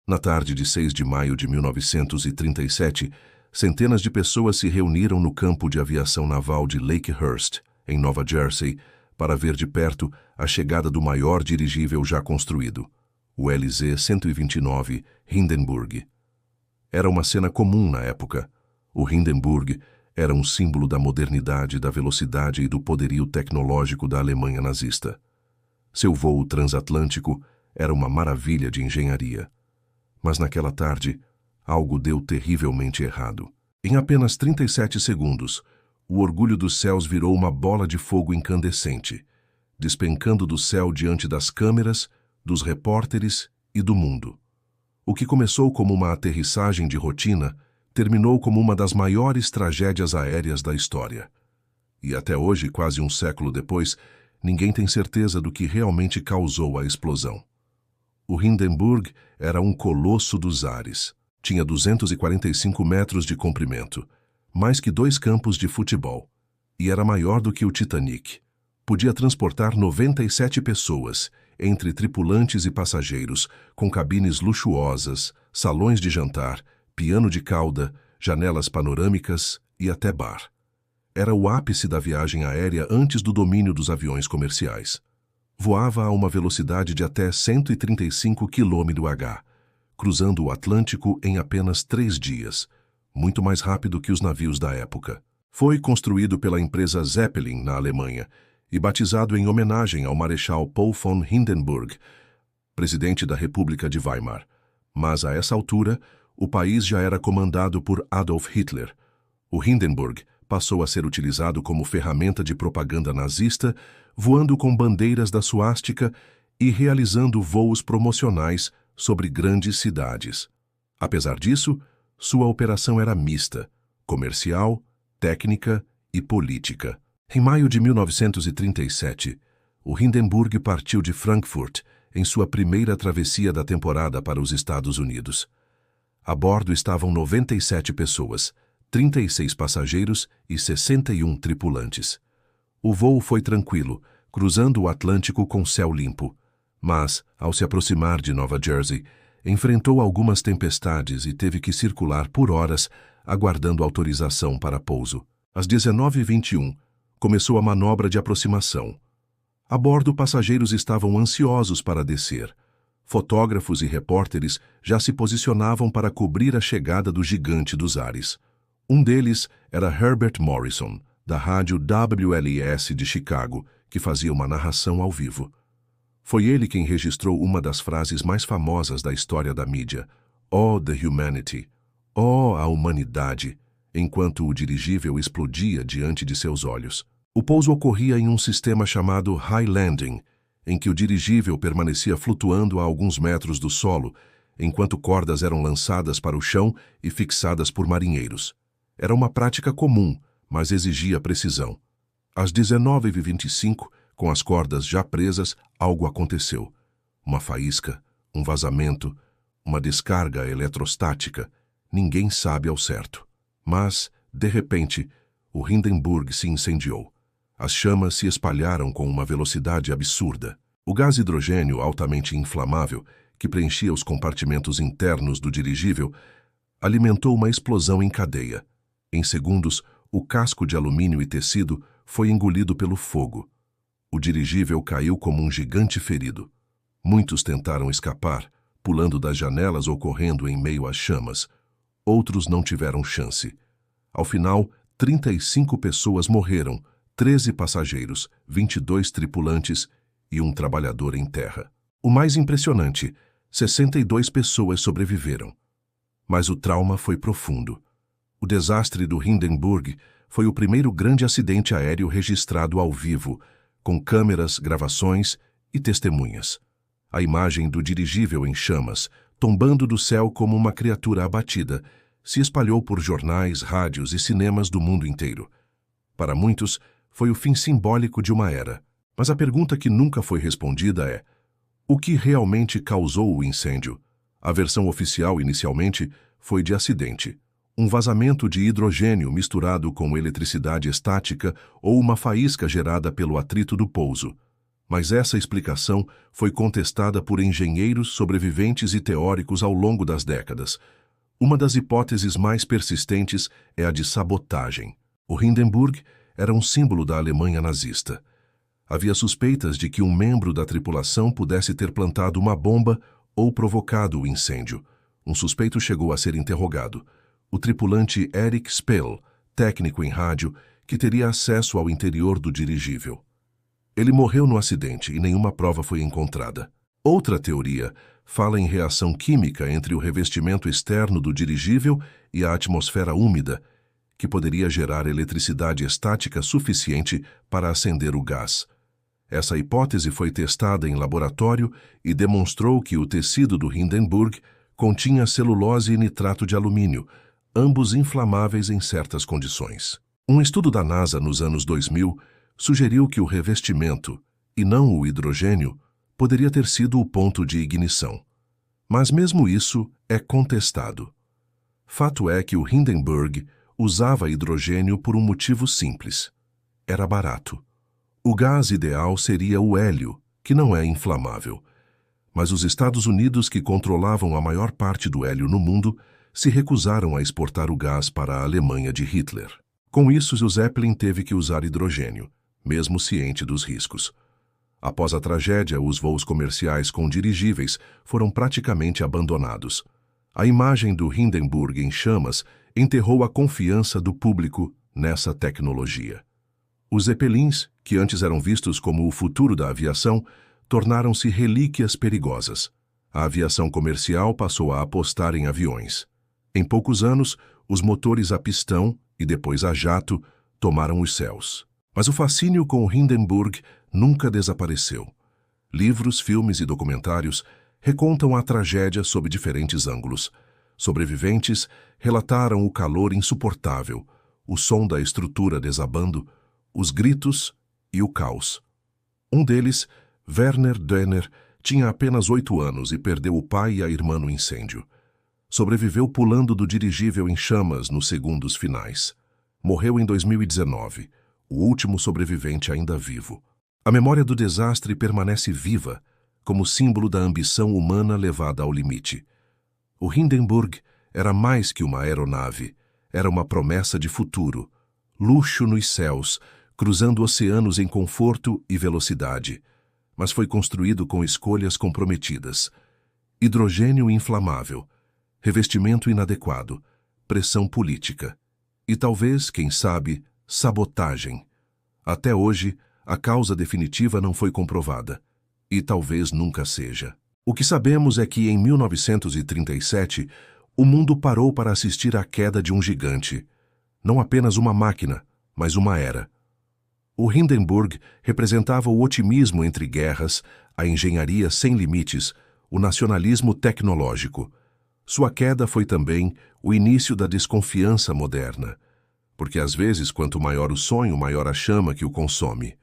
Na tarde de 6 de maio de 1937, centenas de pessoas se reuniram no campo de aviação naval de Lakehurst, em Nova Jersey, para ver de perto a chegada do maior dirigível já construído, o LZ-129 Hindenburg. Era uma cena comum na época. O Hindenburg era um símbolo da modernidade, da velocidade e do poderio tecnológico da Alemanha nazista. Seu voo transatlântico era uma maravilha de engenharia. Mas naquela tarde, algo deu terrivelmente errado. Em apenas 37 segundos, o orgulho dos céus virou uma bola de fogo incandescente, despencando do céu diante das câmeras, dos repórteres e do mundo. O que começou como uma aterrissagem de rotina terminou como uma das maiores tragédias aéreas da história. E até hoje, quase um século depois, ninguém tem certeza do que realmente causou a explosão. O Hindenburg era um colosso dos ares. Tinha 245 metros de comprimento, mais que 2 campos de futebol, e era maior do que o Titanic. Podia transportar 97 pessoas, entre tripulantes e passageiros, com cabines luxuosas, salões de jantar, piano de cauda, janelas panorâmicas e até bar. Era o ápice da viagem aérea antes do domínio dos aviões comerciais. Voava a uma velocidade de até 135 km/h, cruzando o Atlântico em apenas 3 dias, muito mais rápido que os navios da época. Foi construído pela empresa Zeppelin, na Alemanha, e batizado em homenagem ao Marechal Paul von Hindenburg, presidente da República de Weimar. Mas, a essa altura, o país já era comandado por Adolf Hitler. O Hindenburg passou a ser utilizado como ferramenta de propaganda nazista, voando com bandeiras da suástica e realizando voos promocionais sobre grandes cidades. Apesar disso, sua operação era mista, comercial, técnica e política. Em maio de 1937, o Hindenburg partiu de Frankfurt em sua primeira travessia da temporada para os Estados Unidos. A bordo estavam 97 pessoas, 36 passageiros e 61 tripulantes. O voo foi tranquilo, cruzando o Atlântico com céu limpo. Mas, ao se aproximar de Nova Jersey, enfrentou algumas tempestades e teve que circular por horas, aguardando autorização para pouso. Às 19h21, começou a manobra de aproximação. A bordo, passageiros estavam ansiosos para descer. Fotógrafos e repórteres já se posicionavam para cobrir a chegada do gigante dos ares. Um deles era Herbert Morrison, da rádio WLS de Chicago, que fazia uma narração ao vivo. Foi ele quem registrou uma das frases mais famosas da história da mídia: "Oh, the humanity! Oh, a humanidade!", enquanto o dirigível explodia diante de seus olhos. O pouso ocorria em um sistema chamado High Landing, em que o dirigível permanecia flutuando a alguns metros do solo, enquanto cordas eram lançadas para o chão e fixadas por marinheiros. Era uma prática comum, mas exigia precisão. Às 19h25, com as cordas já presas, algo aconteceu. Uma faísca, um vazamento, uma descarga eletrostática. Ninguém sabe ao certo. Mas, de repente, o Hindenburg se incendiou. As chamas se espalharam com uma velocidade absurda. O gás hidrogênio altamente inflamável, que preenchia os compartimentos internos do dirigível, alimentou uma explosão em cadeia. Em segundos, o casco de alumínio e tecido foi engolido pelo fogo. O dirigível caiu como um gigante ferido. Muitos tentaram escapar, pulando das janelas ou correndo em meio às chamas. Outros não tiveram chance. Ao final, 35 pessoas morreram, 13 passageiros, 22 tripulantes e um trabalhador em terra. O mais impressionante, 62 pessoas sobreviveram. Mas o trauma foi profundo. O desastre do Hindenburg foi o primeiro grande acidente aéreo registrado ao vivo, com câmeras, gravações e testemunhas. A imagem do dirigível em chamas, tombando do céu como uma criatura abatida, se espalhou por jornais, rádios e cinemas do mundo inteiro. Para muitos, foi o fim simbólico de uma era. Mas a pergunta que nunca foi respondida é: o que realmente causou o incêndio? A versão oficial, inicialmente, foi de acidente. Um vazamento de hidrogênio misturado com eletricidade estática ou uma faísca gerada pelo atrito do pouso. Mas essa explicação foi contestada por engenheiros, sobreviventes e teóricos ao longo das décadas. Uma das hipóteses mais persistentes é a de sabotagem. O Hindenburg era um símbolo da Alemanha nazista. Havia suspeitas de que um membro da tripulação pudesse ter plantado uma bomba ou provocado o incêndio. Um suspeito chegou a ser interrogado. O tripulante Erich Spell, técnico em rádio, que teria acesso ao interior do dirigível. Ele morreu no acidente e nenhuma prova foi encontrada. Outra teoria fala em reação química entre o revestimento externo do dirigível e a atmosfera úmida, que poderia gerar eletricidade estática suficiente para acender o gás. Essa hipótese foi testada em laboratório e demonstrou que o tecido do Hindenburg continha celulose e nitrato de alumínio, ambos inflamáveis em certas condições. Um estudo da NASA nos anos 2000 sugeriu que o revestimento, e não o hidrogênio, poderia ter sido o ponto de ignição. Mas mesmo isso é contestado. Fato é que o Hindenburg usava hidrogênio por um motivo simples. Era barato. O gás ideal seria o hélio, que não é inflamável. Mas os Estados Unidos, que controlavam a maior parte do hélio no mundo, se recusaram a exportar o gás para a Alemanha de Hitler. Com isso, o Zeppelin teve que usar hidrogênio, mesmo ciente dos riscos. Após a tragédia, os voos comerciais com dirigíveis foram praticamente abandonados. A imagem do Hindenburg em chamas enterrou a confiança do público nessa tecnologia. Os Zeppelins, que antes eram vistos como o futuro da aviação, tornaram-se relíquias perigosas. A aviação comercial passou a apostar em aviões. Em poucos anos, os motores a pistão e depois a jato tomaram os céus. Mas o fascínio com o Hindenburg nunca desapareceu. Livros, filmes e documentários recontam a tragédia sob diferentes ângulos. Sobreviventes relataram o calor insuportável, o som da estrutura desabando, os gritos e o caos. Um deles, Werner Dönner, tinha apenas 8 anos e perdeu o pai e a irmã no incêndio. Sobreviveu pulando do dirigível em chamas nos segundos finais. Morreu em 2019, o último sobrevivente ainda vivo. A memória do desastre permanece viva, como símbolo da ambição humana levada ao limite. O Hindenburg era mais que uma aeronave, era uma promessa de futuro, luxo nos céus, cruzando oceanos em conforto e velocidade, mas foi construído com escolhas comprometidas. Hidrogênio inflamável, revestimento inadequado, pressão política e talvez, quem sabe, sabotagem. Até hoje, a causa definitiva não foi comprovada, e talvez nunca seja. O que sabemos é que, em 1937, o mundo parou para assistir à queda de um gigante. Não apenas uma máquina, mas uma era. O Hindenburg representava o otimismo entre guerras, a engenharia sem limites, o nacionalismo tecnológico. Sua queda foi também o início da desconfiança moderna, porque às vezes, quanto maior o sonho, maior a chama que o consome.